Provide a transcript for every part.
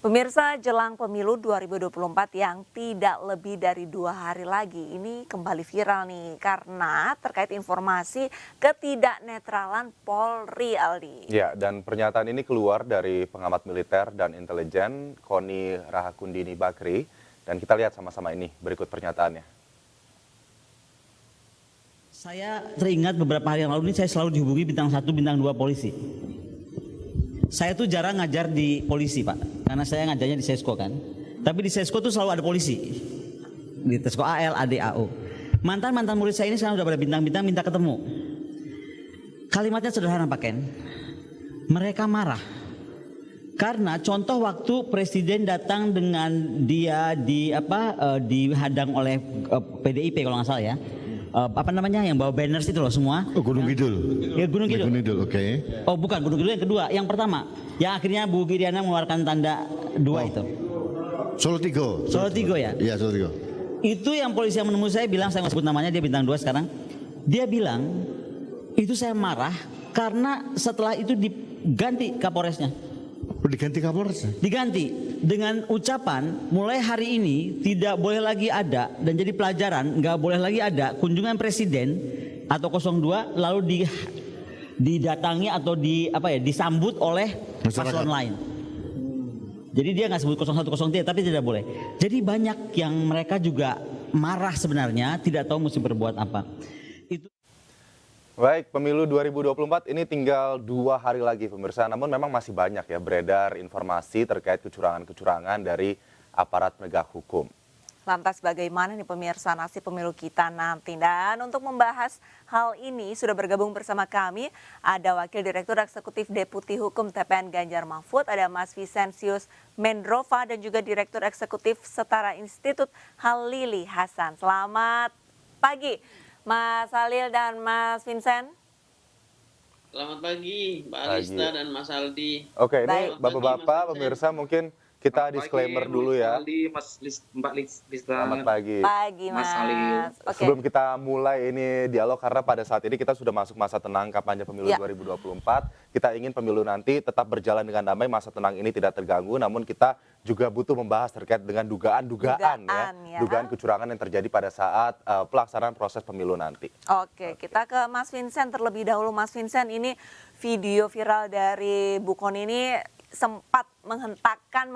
Pemirsa, jelang pemilu 2024 yang tidak lebih dari 2 hari lagi ini kembali viral nih karena terkait informasi ketidaknetralan Polri, Aldi. Ya, dan pernyataan ini keluar dari pengamat militer dan intelijen Koni Rahakundini Bakri. Dan kita lihat sama-sama ini, berikut pernyataannya. Saya teringat beberapa hari yang lalu ini saya selalu dihubungi bintang 1, bintang 2 polisi. Saya tuh jarang ngajar di polisi, Pak, karena saya ngajarnya di Sesko kan. Tapi di Sesko tuh selalu ada polisi. Di Sesko AL, AD, AO. Mantan-mantan murid saya ini sekarang udah pada bintang-bintang minta ketemu. Kalimatnya sederhana, Pak Ken. Mereka marah. Karena contoh waktu presiden datang dengan dia dihadang oleh PDIP kalau nggak salah ya. Yang bawa banners itu loh semua. Oh, Gunung Kidul. Ya, Gunung Kidul. Gunung Kidul, oke. Oh, bukan Gunung Kidul yang kedua, yang pertama. Yang akhirnya Bu Giriana mengeluarkan tanda 2 itu. Solo Tigo. Solo Tigo ya? Iya, Solo Tigo. Itu yang polisi yang menemui saya bilang, saya nggak sebut namanya, dia bintang 2 sekarang. Dia bilang, itu saya marah karena setelah itu diganti Kapolresnya. Diganti Kapolres? Diganti dengan ucapan mulai hari ini tidak boleh lagi ada dan jadi pelajaran nggak boleh lagi ada kunjungan presiden atau 02 lalu didatangi atau disambut oleh paslon lain. Jadi dia nggak sebut 0103 tapi tidak boleh. Jadi banyak yang mereka juga marah sebenarnya tidak tahu mesti berbuat apa. Baik, pemilu 2024 ini tinggal 2 hari lagi pemirsa, namun memang masih banyak ya beredar informasi terkait kecurangan-kecurangan dari aparat penegak hukum. Lantas bagaimana nih pemirsa nasib pemilu kita nanti? Dan untuk membahas hal ini sudah bergabung bersama kami ada Wakil Direktur Eksekutif Deputi Hukum TPN Ganjar Mahfud, ada Mas Vincentius Mendrova dan juga Direktur Eksekutif Setara Institut Halili Hasan. Selamat pagi Mas Halil dan Mas Vincent. Selamat pagi Mbak Alista dan Mas Aldi. Oke, Baik. ini Bapak-Bapak pemirsa mungkin kita disclaimer dulu ya. Aldi, Mbak Lista. Selamat pagi. Pagi Mas. Mas Halil. Oke. Sebelum kita mulai ini dialog karena pada saat ini kita sudah masuk masa tenang kampanye pemilu Ya. 2024. Kita ingin pemilu nanti tetap berjalan dengan damai, masa tenang ini tidak terganggu, namun kita juga butuh membahas terkait dengan dugaan ya. dugaan kecurangan yang terjadi pada saat pelaksanaan proses pemilu nanti. Oke, kita ke Mas Vincent terlebih dahulu. Mas Vincent, ini video viral dari Bu Koni ini sempat menghenyakkan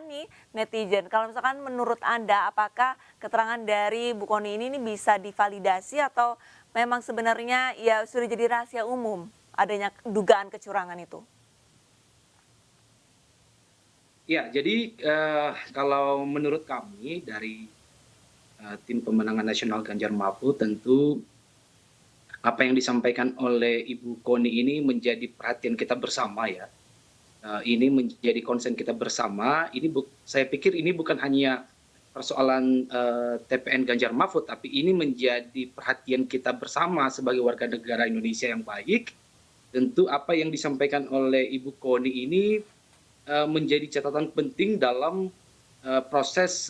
nih netizen. Kalau misalkan menurut Anda, apakah keterangan dari Bu Koni ini bisa divalidasi atau memang sebenarnya ya sudah jadi rahasia umum adanya dugaan kecurangan itu? Ya, jadi kalau menurut kami dari tim pemenangan nasional Ganjar Mahfud, tentu apa yang disampaikan oleh Ibu Koni ini menjadi perhatian kita bersama ya. Ini menjadi konsen kita bersama. Saya pikir ini bukan hanya persoalan TPN Ganjar Mahfud, tapi ini menjadi perhatian kita bersama sebagai warga negara Indonesia yang baik. Tentu apa yang disampaikan oleh Ibu Koni ini menjadi catatan penting dalam proses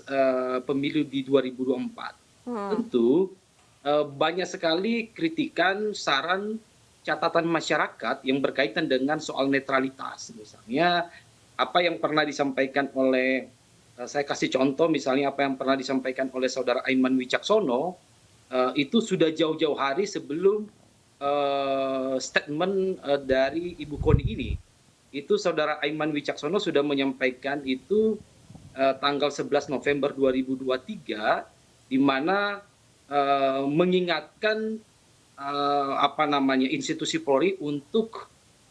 pemilu di 2024. Tentu banyak sekali kritikan, saran, catatan masyarakat yang berkaitan dengan soal netralitas. Misalnya apa yang pernah disampaikan oleh, saya kasih contoh misalnya apa yang pernah disampaikan oleh Saudara Aiman Wicaksono, itu sudah jauh-jauh hari sebelum statement dari Ibu Koni ini. Itu Saudara Aiman Wicaksono sudah menyampaikan itu tanggal 11 November 2023, di mana mengingatkan institusi Polri untuk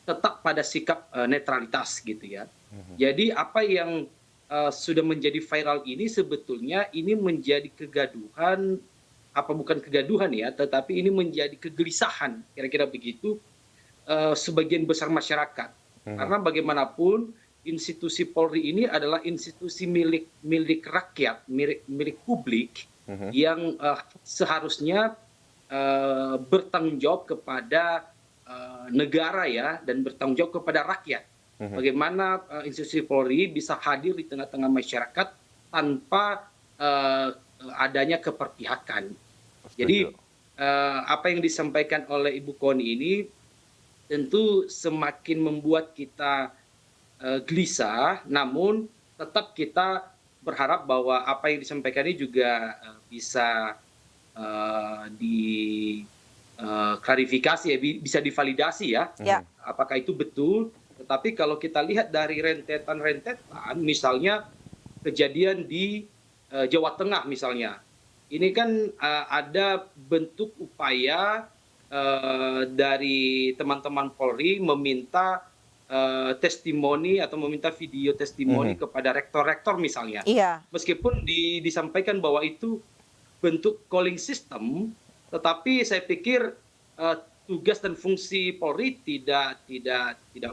tetap pada sikap netralitas gitu ya. Jadi apa yang sudah menjadi viral ini sebetulnya ini menjadi kegaduhan, bukan kegaduhan ya, tetapi ini menjadi kegelisahan kira-kira begitu sebagian besar masyarakat. Karena bagaimanapun institusi Polri ini adalah institusi milik rakyat, milik publik yang seharusnya bertanggung jawab kepada negara ya, dan bertanggung jawab kepada rakyat. Bagaimana institusi Polri bisa hadir di tengah-tengah masyarakat tanpa adanya keperpihakan. Jadi apa yang disampaikan oleh Ibu Koni ini tentu semakin membuat kita gelisah, namun tetap kita berharap bahwa apa yang disampaikan ini juga bisa diklarifikasi ya, bisa divalidasi ya, Ya. apakah itu betul. Tetapi kalau kita lihat dari rentetan-rentetan, misalnya kejadian di Jawa Tengah misalnya, ini kan ada bentuk upaya dari teman-teman Polri meminta testimoni atau meminta video testimoni kepada rektor-rektor misalnya. Iya. Meskipun disampaikan bahwa itu bentuk calling system, tetapi saya pikir tugas dan fungsi Polri tidak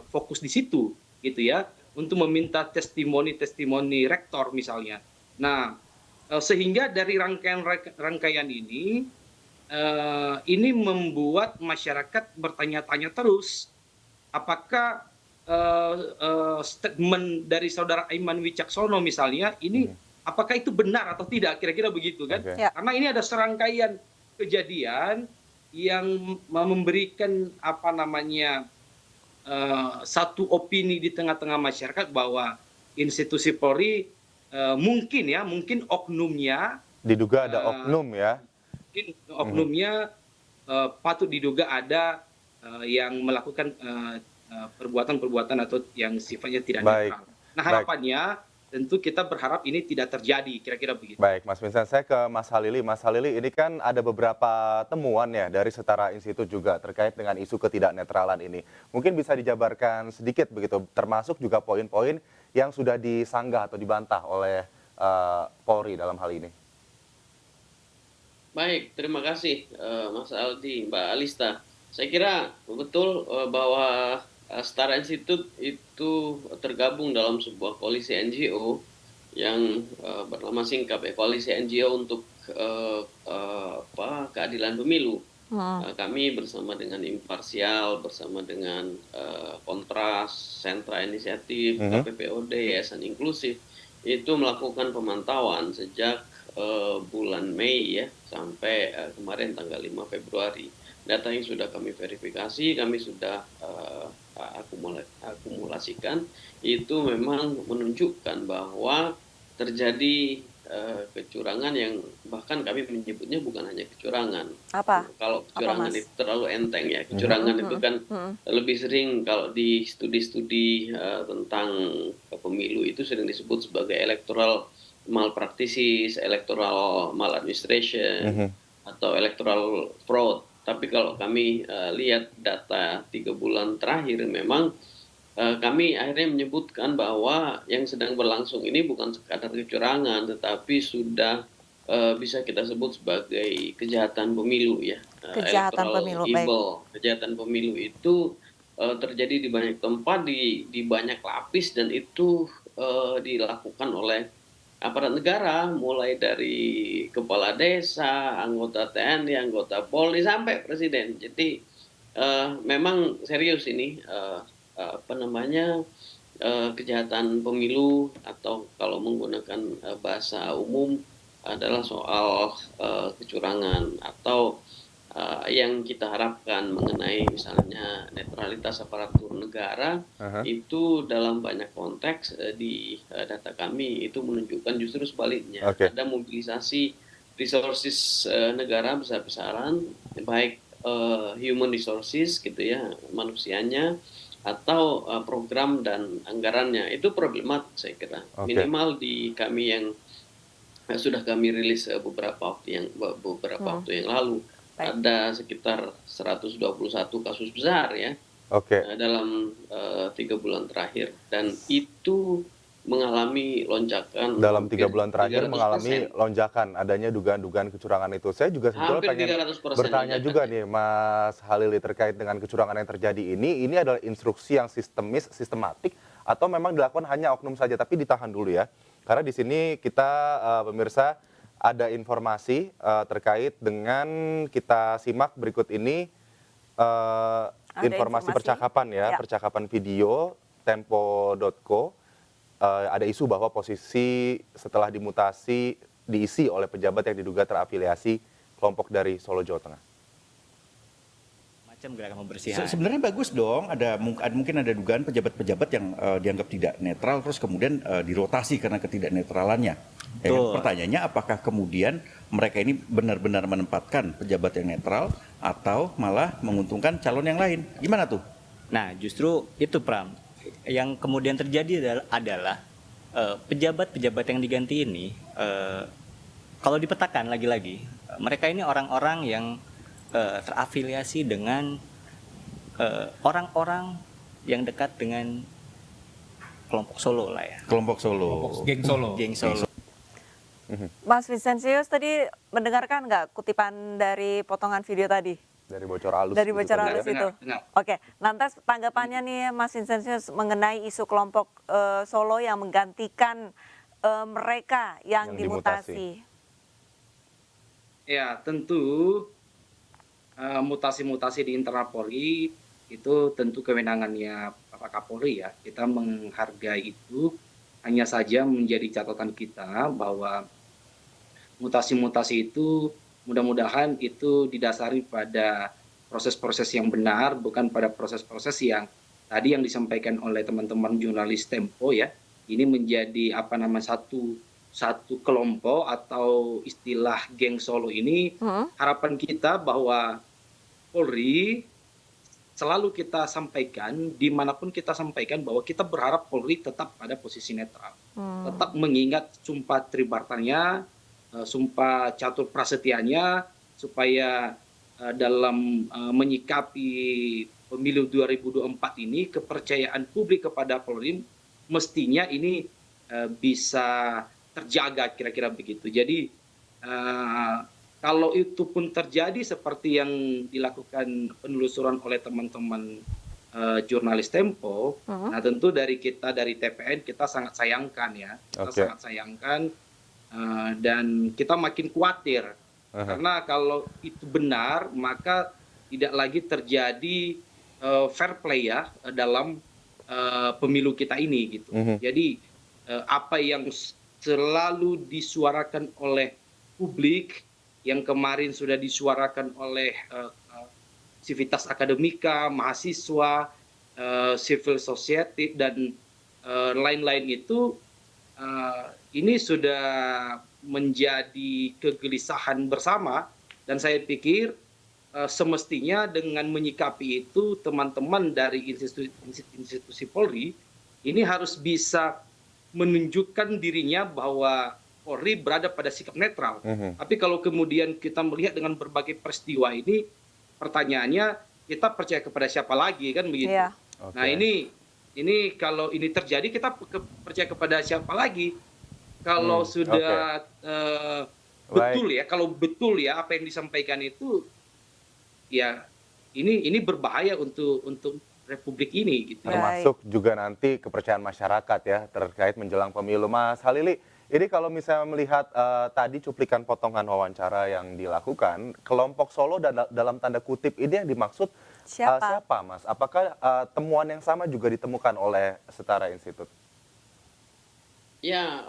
fokus di situ, gitu ya, untuk meminta testimoni rektor misalnya. Nah, sehingga dari rangkaian ini membuat masyarakat bertanya-tanya terus, apakah statement dari saudara Aiman Wicaksono misalnya ini apakah itu benar atau tidak, kira-kira begitu kan? Oke. Ya. Karena ini ada serangkaian kejadian yang memberikan satu opini di tengah-tengah masyarakat bahwa institusi Polri mungkin oknumnya Diduga ada oknum ya. patut diduga ada yang melakukan perbuatan-perbuatan atau yang sifatnya tidak Baik. netral. Nah, Baik. harapannya tentu kita berharap ini tidak terjadi, kira-kira begitu. Baik, Mas Vincent, saya ke Mas Halili. Mas Halili, ini kan ada beberapa temuan ya dari Setara Institut juga terkait dengan isu ketidaknetralan ini. Mungkin bisa dijabarkan sedikit begitu, termasuk juga poin-poin yang sudah disanggah atau dibantah oleh Polri dalam hal ini. Baik, terima kasih Mas Aldi, Mbak Alista. Saya kira betul bahwa Setara Institut itu tergabung dalam sebuah koalisi NGO yang bernama singkat ya, Koalisi NGO untuk keadilan pemilu. Kami bersama dengan Imparsial, bersama dengan Kontras, Sentra Inisiatif, KPPOD, Yayasan Inklusif, itu melakukan pemantauan sejak bulan Mei ya sampai kemarin tanggal 5 Februari. Data yang sudah kami verifikasi, kami sudah akumulasikan, itu memang menunjukkan bahwa terjadi kecurangan yang bahkan kami menyebutnya bukan hanya kecurangan. Apa? Kalau kecurangan Mas? itu terlalu enteng ya. Kecurangan itu kan lebih sering kalau di studi-studi tentang pemilu itu sering disebut sebagai electoral malpractices, electoral maladministration, atau electoral fraud. Tapi kalau kami lihat data 3 bulan terakhir, memang kami akhirnya menyebutkan bahwa yang sedang berlangsung ini bukan sekadar kecurangan, tetapi sudah bisa kita sebut sebagai kejahatan pemilu ya. Kejahatan pemilu, baik. Kejahatan pemilu itu terjadi di banyak tempat, di banyak lapis, dan itu dilakukan oleh aparat negara, mulai dari kepala desa, anggota TNI, anggota Polri, sampai presiden. Jadi memang serius ini kejahatan pemilu, atau kalau menggunakan bahasa umum adalah soal kecurangan, atau yang kita harapkan mengenai misalnya netralitas aparatur negara, itu dalam banyak konteks di data kami itu menunjukkan justru sebaliknya. Oke. Ada mobilisasi resources negara besar-besaran, baik human resources gitu ya, manusianya, atau program dan anggarannya. Itu problematik saya kira. Oke. Minimal di kami yang sudah kami rilis beberapa waktu yang lalu. Baik. Ada sekitar 121 kasus besar ya Oke. dalam 3 bulan terakhir, dan itu mengalami lonjakan Dalam 3 hampir bulan terakhir 300%. mengalami lonjakan adanya dugaan-dugaan kecurangan itu. Saya juga sebetulnya Hampir pengen 300% bertanya juga nih Mas Halili terkait dengan kecurangan yang terjadi ini. Ini adalah instruksi yang sistematik atau memang dilakukan hanya oknum saja? Tapi ditahan dulu ya. Karena di sini kita pemirsa ada informasi terkait dengan, kita simak berikut ini informasi percakapan ya, Ya. percakapan video tempo.co. Ada isu bahwa posisi setelah dimutasi diisi oleh pejabat yang diduga terafiliasi kelompok dari Solo, Jawa Tengah. Macam gerakan pembersihan. Sebenarnya bagus dong, mungkin ada dugaan pejabat-pejabat yang dianggap tidak netral terus kemudian dirotasi karena ketidaknetralannya. Ya kan? Pertanyaannya apakah kemudian mereka ini benar-benar menempatkan pejabat yang netral atau malah menguntungkan calon yang lain? Gimana tuh? Nah, justru itu Pram. Yang kemudian terjadi adalah pejabat-pejabat yang diganti ini, kalau dipetakan lagi-lagi, mereka ini orang-orang yang terafiliasi dengan orang-orang yang dekat dengan kelompok Solo lah ya. Kelompok Solo. Geng Solo. Mas Vincentius tadi mendengarkan nggak kutipan dari potongan video tadi? Dari bocor halus. Dari gitu bocor kan ya? halus itu. Dengar. Oke, lantas tanggapannya nih Mas Vincentius mengenai isu kelompok Solo yang menggantikan mereka yang Yang dimutasi. Ya, tentu mutasi-mutasi di internal Polri itu tentu kewenangannya Pak Kapolri ya. Kita menghargai itu, hanya saja menjadi catatan kita bahwa mutasi-mutasi itu mudah-mudahan itu didasari pada proses-proses yang benar, bukan pada proses-proses yang tadi yang disampaikan oleh teman-teman jurnalis Tempo ya. Ini menjadi satu kelompok atau istilah geng Solo ini. Harapan kita bahwa Polri selalu kita sampaikan, dimanapun kita sampaikan bahwa kita berharap Polri tetap pada posisi netral. Tetap mengingat sumpah Tribartanya, sumpah Catur Prasetyanya, supaya dalam menyikapi pemilu 2024 ini, kepercayaan publik kepada Polri mestinya ini bisa terjaga, kira-kira begitu. Jadi kalau itu pun terjadi seperti yang dilakukan penelusuran oleh teman-teman jurnalis Tempo, nah tentu dari kita dari TPN kita sangat sayangkan ya, kita sangat sayangkan dan kita makin khawatir karena kalau itu benar maka tidak lagi terjadi fair play ya dalam pemilu kita ini gitu. Jadi apa yang selalu disuarakan oleh publik, yang kemarin sudah disuarakan oleh Civitas Akademika, mahasiswa, civil society, dan lain-lain itu, ini sudah menjadi kegelisahan bersama, dan saya pikir semestinya dengan menyikapi itu teman-teman dari institusi Polri ini harus bisa menunjukkan dirinya bahwa Polri berada pada sikap netral. Tapi kalau kemudian kita melihat dengan berbagai peristiwa ini, pertanyaannya kita percaya kepada siapa lagi kan begitu. Iya. Nah ini kalau ini terjadi kita percaya kepada siapa lagi? Kalau sudah betul ya, kalau betul ya apa yang disampaikan itu, ya ini berbahaya untuk Republik ini gitu. Termasuk juga nanti kepercayaan masyarakat ya terkait menjelang pemilu. Mas Halili, ini kalau misalnya melihat tadi cuplikan potongan wawancara yang dilakukan, kelompok Solo dalam tanda kutip ini yang dimaksud siapa Mas? Apakah temuan yang sama juga ditemukan oleh Setara Institut? Ya,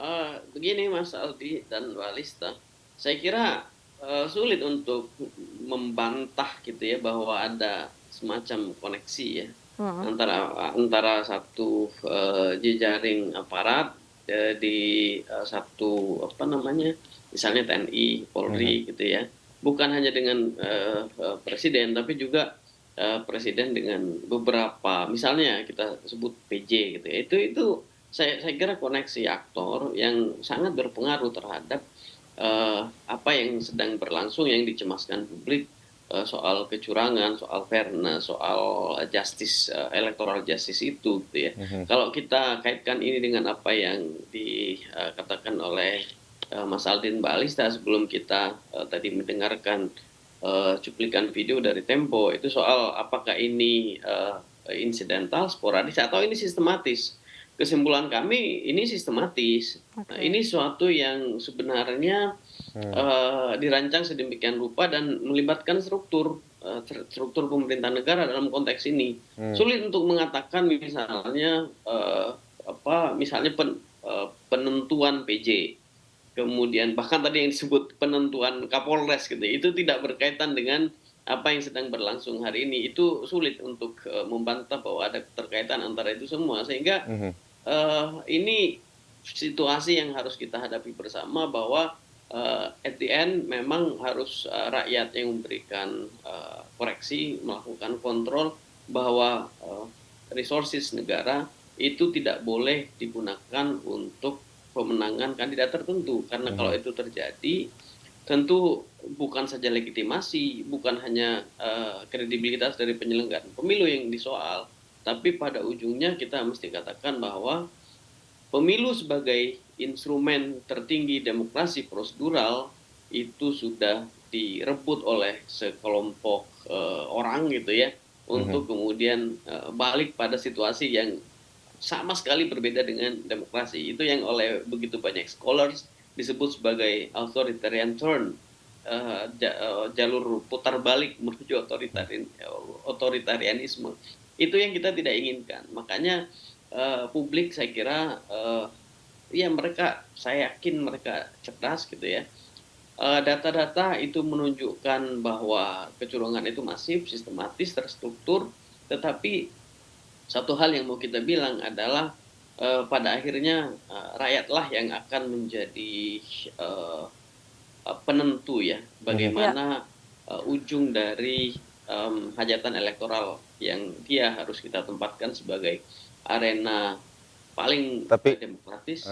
begini Mas Aldi dan Walista, saya kira sulit untuk membantah gitu ya bahwa ada semacam koneksi ya antara satu jejaring aparat di satu misalnya TNI, Polri gitu ya, bukan hanya dengan presiden tapi juga presiden dengan beberapa, misalnya kita sebut PJ gitu ya, itu saya kira koneksi aktor yang sangat berpengaruh terhadap apa yang sedang berlangsung yang dicemaskan publik, soal kecurangan, soal fairness, soal justice, electoral justice itu gitu ya. Kalau kita kaitkan ini dengan apa yang dikatakan oleh Mas Aldin Mbak Alista sebelum kita tadi mendengarkan cuplikan video dari Tempo, itu soal apakah ini insidental, sporadis, atau ini sistematis. Kesimpulan kami ini sistematis. Nah, ini suatu yang sebenarnya dirancang sedemikian rupa dan melibatkan struktur pemerintahan negara dalam konteks ini. Sulit untuk mengatakan misalnya penentuan PJ, kemudian bahkan tadi yang disebut penentuan Kapolres gitu, itu tidak berkaitan dengan apa yang sedang berlangsung hari ini itu sulit untuk membantah bahwa ada keterkaitan antara itu semua, sehingga ini situasi yang harus kita hadapi bersama bahwa at the end memang harus rakyat yang memberikan koreksi, melakukan kontrol bahwa resources negara itu tidak boleh digunakan untuk pemenangan kandidat tertentu, karena kalau itu terjadi tentu bukan saja legitimasi, bukan hanya kredibilitas dari penyelenggaraan pemilu yang disoal, tapi pada ujungnya kita mesti katakan bahwa pemilu sebagai instrumen tertinggi demokrasi prosedural itu sudah direbut oleh sekelompok orang gitu ya, untuk kemudian balik pada situasi yang sama sekali berbeda dengan demokrasi. Itu yang oleh begitu banyak scholars disebut sebagai authoritarian turn, jalur putar balik menuju otoritarianisme. Itu yang kita tidak inginkan. Makanya publik saya kira ya saya yakin mereka cerdas gitu ya. Data-data itu menunjukkan bahwa kecurangan itu masif, sistematis, terstruktur, tetapi satu hal yang mau kita bilang adalah pada akhirnya rakyatlah yang akan menjadi penentu ya bagaimana ujung dari hajatan elektoral yang dia harus kita tempatkan sebagai arena paling demokratis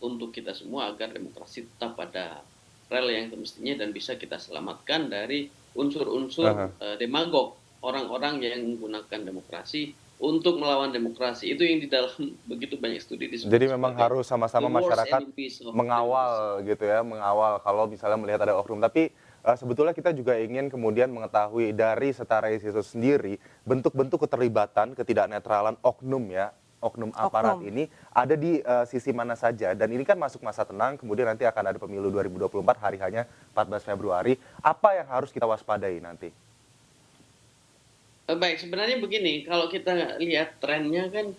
untuk kita semua agar demokrasi tetap pada rel yang semestinya dan bisa kita selamatkan dari unsur-unsur demagog, orang-orang yang menggunakan demokrasi untuk melawan demokrasi. Itu yang di dalam begitu banyak studi disebut. Jadi memang harus sama-sama masyarakat mengawal gitu ya, mengawal kalau misalnya melihat ada oknum. Tapi sebetulnya kita juga ingin kemudian mengetahui dari Setara itu sendiri bentuk-bentuk keterlibatan, ketidaknetralan oknum ya, oknum aparat ini ada di sisi mana saja. Dan ini kan masuk masa tenang, kemudian nanti akan ada pemilu 2024, hari hanya 14 Februari. Apa yang harus kita waspadai nanti? Baik, sebenarnya begini, kalau kita lihat trennya kan,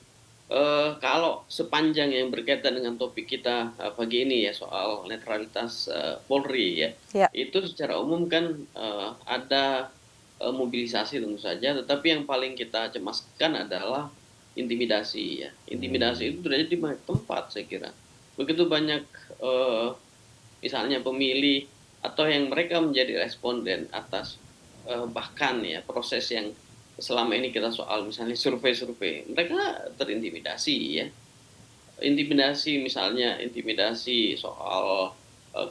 kalau sepanjang yang berkaitan dengan topik kita pagi ini ya, soal netralitas Polri ya, itu secara umum kan ada mobilisasi tentu saja, tetapi yang paling kita cemaskan adalah intimidasi ya. Intimidasi itu terjadi di banyak tempat saya kira. Begitu banyak misalnya pemilih atau yang mereka menjadi responden atas bahkan ya proses yang selama ini kita soal misalnya survei-survei, mereka terintimidasi ya. Intimidasi misalnya, intimidasi soal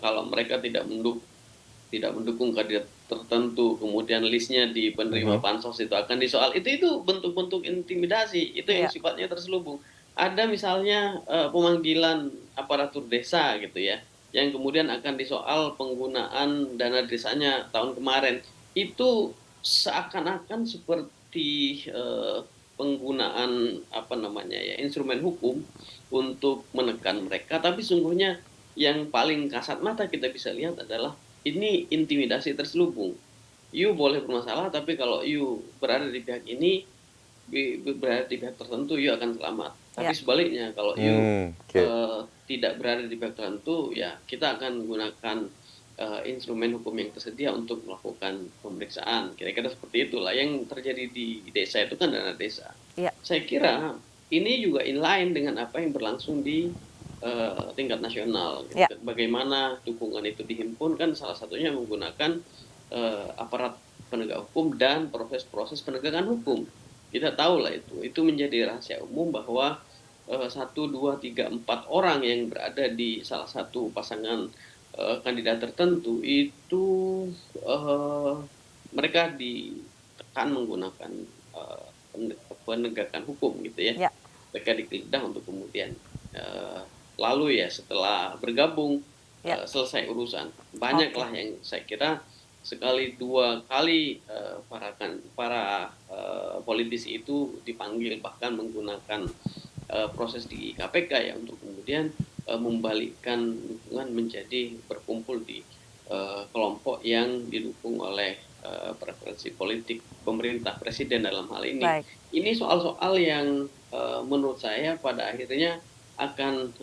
kalau mereka tidak mendukung kandidat tertentu, kemudian listnya di penerima bansos itu akan disoal. Itu bentuk-bentuk intimidasi, itu yang sifatnya terselubung. Ada misalnya pemanggilan aparatur desa gitu ya, yang kemudian akan disoal penggunaan dana desanya tahun kemarin. Itu seakan-akan seperti penggunaan instrumen hukum untuk menekan mereka, tapi sungguhnya yang paling kasat mata kita bisa lihat adalah ini intimidasi terselubung. You boleh bermasalah, tapi kalau you berada di pihak ini, berada di pihak tertentu, you akan selamat. Tapi sebaliknya, kalau you tidak berada di pihak tertentu, ya kita akan menggunakan instrumen hukum yang tersedia untuk melakukan pemeriksaan. Kira-kira seperti itulah yang terjadi di desa itu kan dana desa. Saya kira ini juga inline dengan apa yang berlangsung di tingkat nasional. Gitu. Bagaimana dukungan itu dihimpun kan salah satunya menggunakan aparat penegak hukum dan proses-proses penegakan hukum. Kita tahu lah itu menjadi rahasia umum bahwa 1, 2, 3, 4 orang yang berada di salah satu pasangan kandidat tertentu itu mereka ditekan menggunakan penegakan hukum gitu ya. Mereka digeledah untuk kemudian lalu ya setelah bergabung selesai urusan. Banyaklah yang saya kira sekali 2 kali para politisi itu dipanggil bahkan menggunakan proses di KPK ya untuk kemudian membalikkan dukungan menjadi berkumpul di kelompok yang didukung oleh preferensi politik pemerintah presiden dalam hal ini. Ini soal-soal yang menurut saya pada akhirnya akan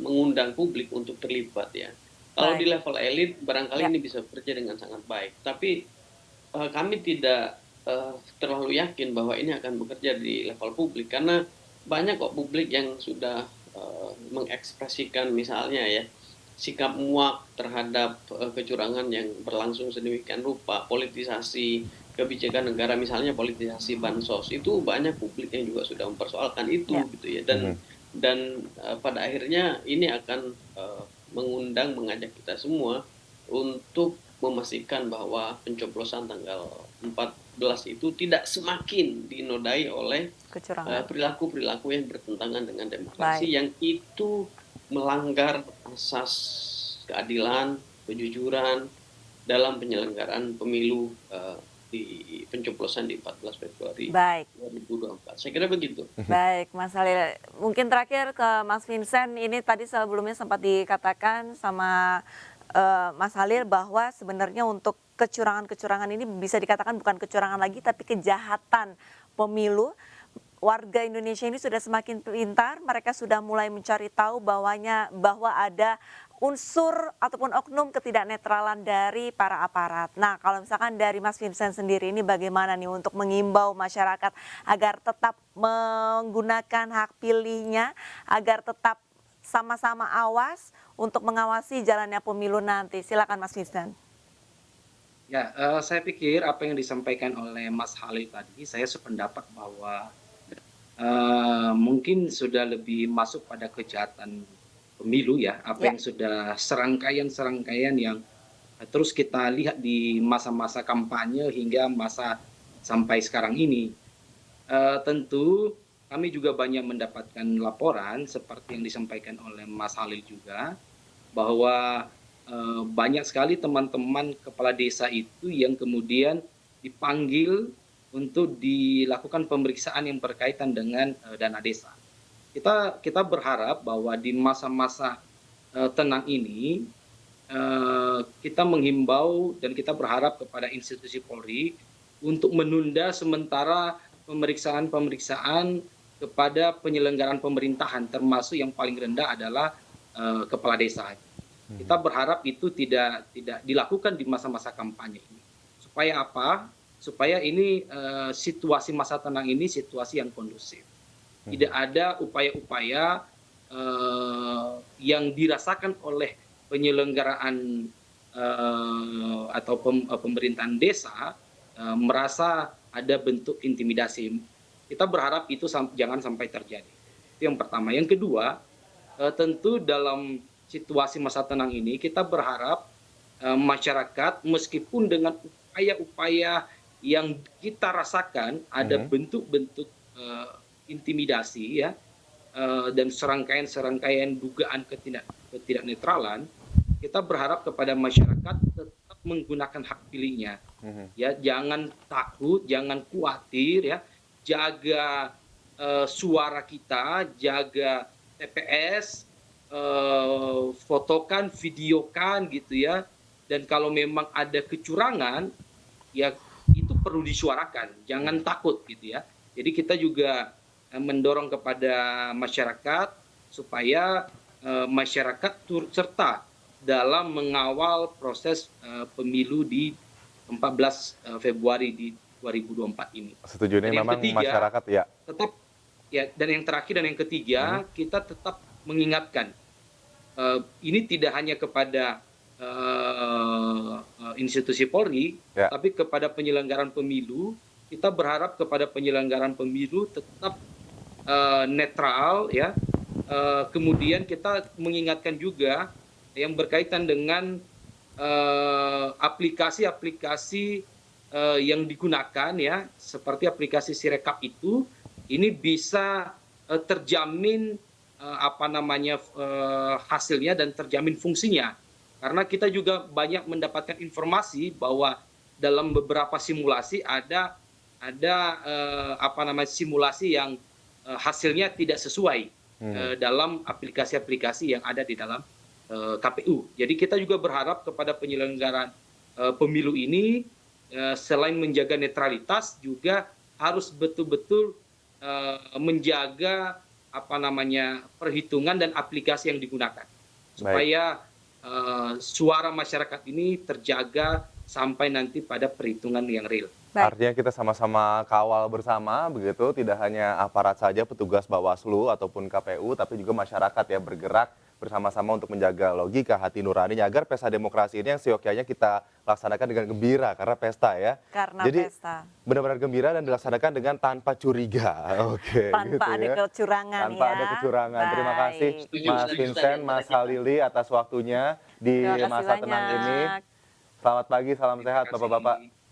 mengundang publik untuk terlibat ya. Kalau di level elit barangkali ini bisa bekerja dengan sangat baik, tapi kami tidak terlalu yakin bahwa ini akan bekerja di level publik, karena banyak kok publik yang sudah mengekspresikan misalnya ya sikap muak terhadap kecurangan yang berlangsung sedemikian rupa, politisasi kebijakan negara, misalnya politisasi bansos, itu banyak publik yang juga sudah mempersoalkan itu gitu ya, dan pada akhirnya ini akan mengajak kita semua untuk memastikan bahwa pencoblosan tanggal 14 itu tidak semakin dinodai oleh Kecurangan. perilaku-perilaku yang bertentangan dengan demokrasi, yang itu melanggar asas keadilan, kejujuran dalam penyelenggaraan pemilu di pencoblosan di 14 Februari Baik. 2024. Saya kira begitu. Baik, Mas Halil. Mungkin terakhir ke Mas Vincent, ini tadi sebelumnya sempat dikatakan sama Mas Halil bahwa sebenarnya untuk kecurangan-kecurangan ini bisa dikatakan bukan kecurangan lagi tapi kejahatan pemilu. Warga Indonesia ini sudah semakin pintar, mereka sudah mulai mencari tahu bahwa ada unsur ataupun oknum ketidaknetralan dari para aparat. Nah, kalau misalkan dari Mas Vincent sendiri ini bagaimana nih untuk mengimbau masyarakat agar tetap menggunakan hak pilihnya, agar tetap sama-sama awas untuk mengawasi jalannya pemilu nanti. Silakan Mas Vincent. Ya, saya pikir apa yang disampaikan oleh Mas Halil tadi, saya sependapat bahwa mungkin sudah lebih masuk pada kejahatan pemilu ya, apa yang sudah serangkaian yang terus kita lihat di masa-masa kampanye hingga masa sampai sekarang ini. Tentu kami juga banyak mendapatkan laporan seperti yang disampaikan oleh Mas Halil juga, bahwa banyak sekali teman-teman kepala desa itu yang kemudian dipanggil untuk dilakukan pemeriksaan yang berkaitan dengan dana desa. Kita berharap bahwa di masa-masa tenang ini kita menghimbau dan kita berharap kepada institusi Polri untuk menunda sementara pemeriksaan kepada penyelenggaraan pemerintahan, termasuk yang paling rendah adalah kepala desa. Kita berharap itu tidak dilakukan di masa-masa kampanye ini. Supaya apa? Supaya ini situasi masa tenang ini situasi yang kondusif. Tidak ada upaya-upaya yang dirasakan oleh penyelenggaraan atau pemerintahan desa merasa ada bentuk intimidasi. Kita berharap itu jangan sampai terjadi. Itu yang pertama. Yang kedua, tentu dalam situasi masa tenang ini kita berharap masyarakat meskipun dengan upaya-upaya yang kita rasakan ada bentuk-bentuk intimidasi ya, dan serangkaian dugaan ketidaknetralan, kita berharap kepada masyarakat tetap menggunakan hak pilihnya. Ya, jangan takut, jangan khawatir ya. Jaga suara kita, jaga TPS, fotokan, videokan gitu ya. Dan kalau memang ada kecurangan, ya itu perlu disuarakan, jangan takut gitu ya. Jadi kita juga mendorong kepada masyarakat supaya masyarakat turut serta dalam mengawal proses pemilu di 14 Februari di 2024 ini. Setuju nih memang ketiga, masyarakat ya. Tetap ya, dan yang terakhir dan yang ketiga kita tetap mengingatkan ini tidak hanya kepada institusi Polri, tapi kepada penyelenggaraan pemilu. Kita berharap kepada penyelenggaraan pemilu tetap netral ya. Kemudian kita mengingatkan juga yang berkaitan dengan aplikasi-aplikasi yang digunakan ya, seperti aplikasi Sirekap itu, ini bisa terjamin hasilnya dan terjamin fungsinya. Karena kita juga banyak mendapatkan informasi bahwa dalam beberapa simulasi ada simulasi yang hasilnya tidak sesuai dalam aplikasi-aplikasi yang ada di dalam KPU. Jadi kita juga berharap kepada penyelenggaraan pemilu ini selain menjaga netralitas juga harus betul-betul menjaga perhitungan dan aplikasi yang digunakan supaya suara masyarakat ini terjaga sampai nanti pada perhitungan yang real. Baik. Artinya kita sama-sama kawal bersama begitu, tidak hanya aparat saja, petugas Bawaslu ataupun KPU, tapi juga masyarakat ya bergerak bersama-sama untuk menjaga logika hati nuraninya agar pesta demokrasi ini yang seyogyanya kita laksanakan dengan gembira karena pesta ya. Karena Jadi pesta. benar-benar gembira dan dilaksanakan dengan tanpa curiga. Oke. Tanpa gitu ada ya. kecurangan Tanpa ya. ada kecurangan. Terima Baik. kasih Setuju, Mas setuju, Vincent, setuju. Mas Halili atas waktunya di Terima kasih masa tenang ini. banyak. Selamat pagi, salam sehat Terima kasih. Bapak-Bapak.